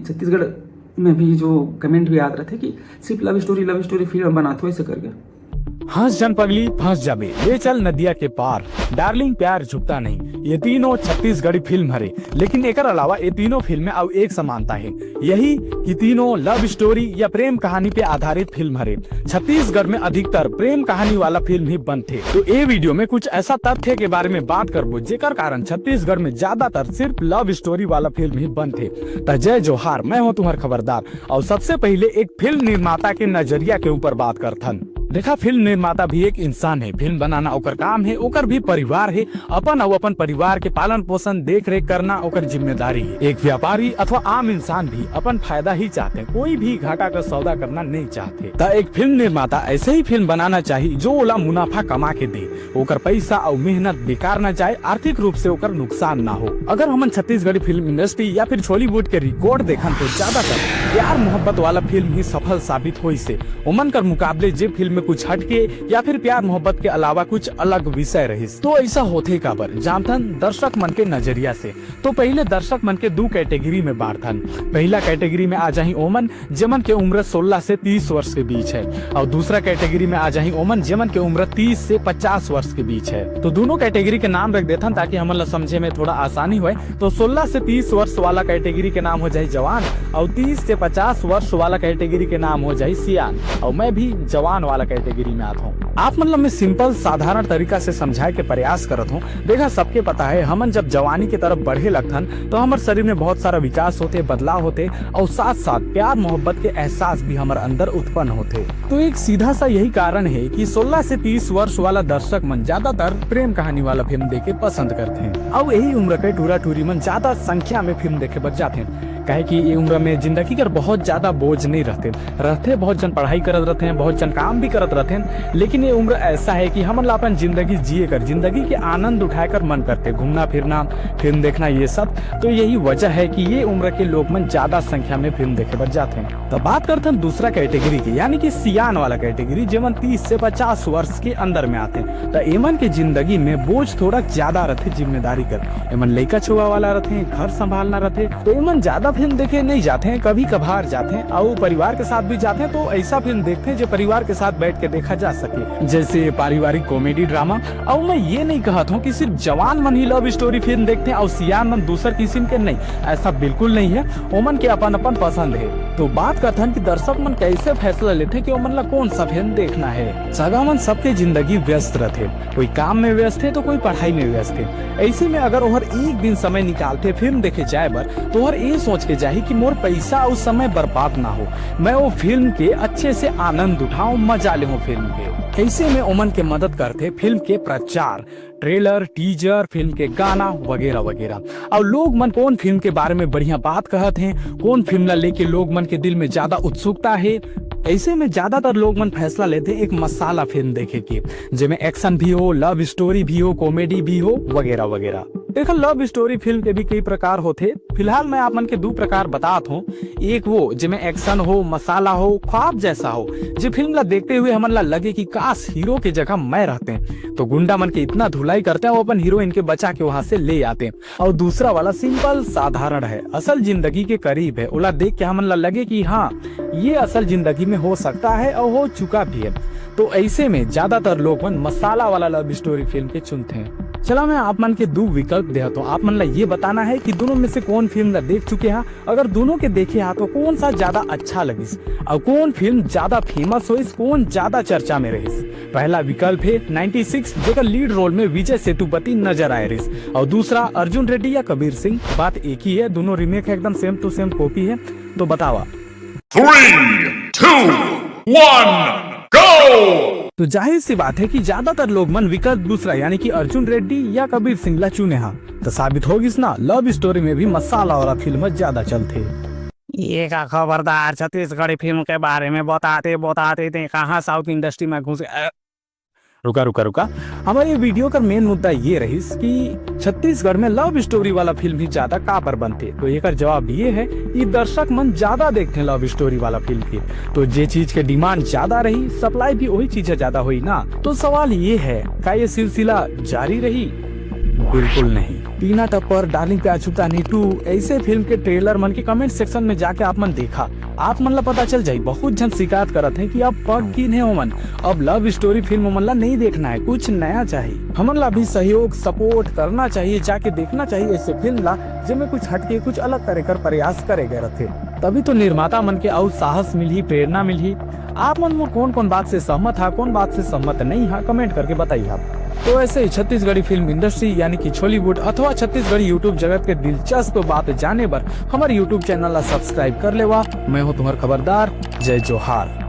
छत्तीसगढ़ में भी जो कमेंट भी आते रहे थे कि सिर्फ लव स्टोरी फिल्म बनाते हो ऐसे करके। हंस जन पगली फंस जाबे, ले चल नदिया के पार, डार्लिंग प्यार झुकता नहीं, ये तीनों छत्तीसगढ़ी फिल्म हरे। लेकिन एकर अलावा ये तीनों फिल्में अब एक समानता है, यही कि तीनों लव स्टोरी या प्रेम कहानी पे आधारित फिल्म हरे। छत्तीसगढ़ में अधिकतर प्रेम कहानी वाला फिल्म ही बनते। तो ये वीडियो में कुछ ऐसा तथ्य के बारे में बात करबो जेकर कारण छत्तीसगढ़ में ज्यादातर सिर्फ लव स्टोरी वाला फिल्म ही बनते। तो जय जोहार, मैं हूँ तुम्हारा खबरदार। और सबसे पहले एक फिल्म निर्माता के नजरिया के ऊपर बात करथन। देखा, फिल्म निर्माता भी एक इंसान है, फिल्म बनाना ओकर काम है, ओकर भी परिवार है, अपन और अपन परिवार के पालन पोषण देख रेख करना ओकर जिम्मेदारी है। एक व्यापारी अथवा आम इंसान भी अपन फायदा ही चाहते, कोई भी घाटा का सौदा करना नहीं चाहते। तो एक फिल्म निर्माता ऐसे ही फिल्म बनाना चाहिए जो ओला मुनाफा कमा के दे, ओकर पैसा और मेहनत बेकार न जाए, आर्थिक रूप से ओकर नुकसान ना हो। अगर हम छत्तीसगढ़ी फिल्म इंडस्ट्री या फिर बॉलीवुड के रिकॉर्ड देखन तो ज्यादातर प्यार मोहब्बत वाला फिल्म ही सफल साबित हुई से। ओमन कर मुकाबले जे फिल्म कुछ हटके या फिर प्यार मोहब्बत के अलावा कुछ अलग विषय रही। तो ऐसा होते काबर जानथन दर्शक मन के नजरिया से। तो पहले दर्शक मन के 2 कैटेगरी में बांटथन। पहला कैटेगरी में आ जाही ओमन जेमन के उम्र 16 से 30 वर्ष के बीच है, और दूसरा कैटेगरी में आ जाही ओमन जेमन के उम्र 30 से 50 वर्ष के बीच है। तो दोनों कैटेगरी के नाम रख देथन ताकि हमन समझे में थोड़ा आसानी हो। तो 16 से 30 वर्ष वाला कैटेगरी के नाम हो जाए जवान, और 30 से 50 वर्ष वाला कैटेगरी के नाम हो जाए सियान। और मैं भी जवान वाला कैटेगरी में आता हूँ। आप मतलब मैं सिंपल साधारण तरीका से समझाए के प्रयास करत हूँ। देखा, सबके पता है हमन जब जवानी की तरफ बढ़े लगथन तो हमारे शरीर में बहुत सारा विकास होते, बदलाव होते, और साथ साथ प्यार मोहब्बत के एहसास भी हमारे अंदर उत्पन्न होते। तो एक सीधा सा यही कारण है कि 16 से 30 वर्ष वाला दर्शक मन ज्यादातर प्रेम कहानी वाला फिल्म देखे पसंद करते हैं। अब यही उम्र के टूरा टूरी मन ज्यादा संख्या में फिल्म देखे बच जाते हैं। कहे कि ये उम्र में जिंदगी का बहुत ज्यादा बोझ नहीं रहते, बहुत जन पढ़ाई करत रहते हैं, बहुत जन काम भी करत रहते हैं। लेकिन ये उम्र ऐसा है कि हम अपन जिंदगी जिए कर, जिंदगी के आनंद उठाए कर मन करते, घूमना फिरना, फिल्म देखना, ये सब। तो यही वजह है कि ये उम्र के लोग मन ज्यादा संख्या में फिल्म देखे बच जाते हैं। तो बात करते हैं दूसरा कैटेगरी की, यानी कि सियान वाला कैटेगरी, जेमन 30 से 50 वर्ष के अंदर में आते हैं। तो एमन के जिंदगी में बोझ थोड़ा ज्यादा रहते, जिम्मेदारी कर, एमन लड़का छुआ वाला रहते, घर संभालना रहते। तो एमन ज्यादा फिल्म देखे नहीं जाते हैं, कभी कभार जाते हैं, और परिवार के साथ भी जाते हैं। तो ऐसा फिल्म देखते हैं जो परिवार के साथ बैठ के देखा जा सके, जैसे पारिवारिक कॉमेडी ड्रामा। और मैं ये नहीं कहता हूँ कि सिर्फ जवान मन ही लव स्टोरी फिल्म देखते हैं और सियान मन दूसर किस्म के, नहीं, ऐसा बिल्कुल नहीं है। ओमन के अपन अपन पसंद है। तो बात करते हैं कि दर्शक मन कैसे फैसला लेते हैं कि ओमन ला कौन सा फिल्म देखना है। सगा मन सबके जिंदगी व्यस्त रहते, कोई काम में व्यस्त है तो कोई पढ़ाई में व्यस्त है। ऐसे में अगर ओहर एक दिन समय निकालते फिल्म देखे जाए बर, तो ओहर ये सोच के जाही कि मोर पैसा उस समय बर्बाद ना हो, मैं वो फिल्म के अच्छे से आनंद उठाऊं, मजा ले फिल्म के। ऐसे में ओमन के मदद करते फिल्म के प्रचार, ट्रेलर, टीजर, फिल्म के गाना वगैरह वगैरह। और लोग मन कौन फिल्म के बारे में बढ़िया बात कहते हैं, कौन फिल्म ला लेके लोग मन के दिल में ज्यादा उत्सुकता है। ऐसे में ज्यादातर लोग मन फैसला लेते हैं एक मसाला फिल्म देखे की, जिसमें एक्शन भी हो, लव स्टोरी भी हो, कॉमेडी भी हो, वगैरह वगैरह। देखो, लव स्टोरी फिल्म के भी कई प्रकार होते। फिलहाल मैं आप मन के 2 प्रकार बताता हूँ। एक वो जिसमें एक्शन हो, मसाला हो, ख्वाब जैसा हो, जो फिल्म ला देखते हुए हमन ला लगे कि काश हीरो के जगह मैं रहते हैं। तो गुंडा मन के इतना धुलाई करते हैं, वो अपन हीरोइन के बचा के वहां से ले आते हैं। और दूसरा वाला सिंपल साधारण है, असल जिंदगी के करीब है, ओला देख के हमन ला लगे कि हाँ ये असल जिंदगी में हो सकता है और हो चुका भी है। तो ऐसे में ज्यादातर लोग मन मसाला वाला लव स्टोरी फिल्म के चुनते हैं। चला मैं आप मन के 2 विकल्प देता हूँ। आप मन ला ये बताना है कि दोनों में से कौन फिल्म ला देख चुके हैं। अगर दोनों के देखे हैं तो कौन सा ज्यादा अच्छा लगिस, और कौन फिल्म ज्यादा फेमस होइस, कौन ज्यादा चर्चा में रहिस। पहला विकल्प है 96 जेकर लीड रोल में विजय सेतुपति नजर आए रहिस, और दूसरा अर्जुन रेड्डी या कबीर सिंह। बात एक ही है, दोनों रीमेक है, एकदम सेम टू सेम कॉपी है। तो बतावा 3, 2, 1 go! तो जाहिर सी बात है कि ज्यादातर लोग मन विकल्प दूसरा यानी कि अर्जुन रेड्डी या कबीर सिंह ला चुने हा। तो साबित होगी ना लव स्टोरी में भी मसाला वाला फिल्म ज्यादा चलते। ये का खबरदार छत्तीसगढ़ी फिल्म के बारे में बताते थे, कहाँ साउथ इंडस्ट्री में घुस। रुका हमारे वीडियो का मेन मुद्दा ये रही कि छत्तीसगढ़ में लव स्टोरी वाला फिल्म ही ज्यादा का पर बनते। तो एक जवाब ये है कि दर्शक मन ज्यादा देखते हैं लव स्टोरी वाला फिल्म की। तो जे चीज के डिमांड ज्यादा रही, सप्लाई भी वही चीज ज्यादा हुई ना। तो सवाल ये है, क्या ये सिलसिला जारी रही? बिल्कुल नहीं। टीना टप्पर, डार्लिंग प्यार छुपता नहीं 2 ऐसे फिल्म के ट्रेलर मन के कमेंट सेक्शन में जाके आप मन देखा, आप मन ला पता चल जाये। बहुत जन शिकायत करत है कि अब पग गिने हो मन, अब लव स्टोरी फिल्म मन ला नहीं देखना है, कुछ नया चाहिए। हमन ला भी सहयोग सपोर्ट करना चाहिए, जाके देखना चाहिए ऐसे फिल्म ला जिसमें कुछ हटके कुछ अलग करे कर प्रयास करे गए रहते, तभी तो निर्माता मन के और साहस मिली, प्रेरणा मिली। आप मन में कौन कौन बात से सहमत है, कौन बात से सहमत नहीं है, कमेंट करके बताइए आप। तो ऐसे ही छत्तीसगढ़ी फिल्म इंडस्ट्री यानी कि छॉलीवुड अथवा छत्तीसगढ़ी यूट्यूब जगत के दिलचस्प बात जाने बर हमारे यूट्यूब चैनल ला सब्सक्राइब कर लेवा। मैं हूँ तुम्हारा खबरदार, जय जोहार।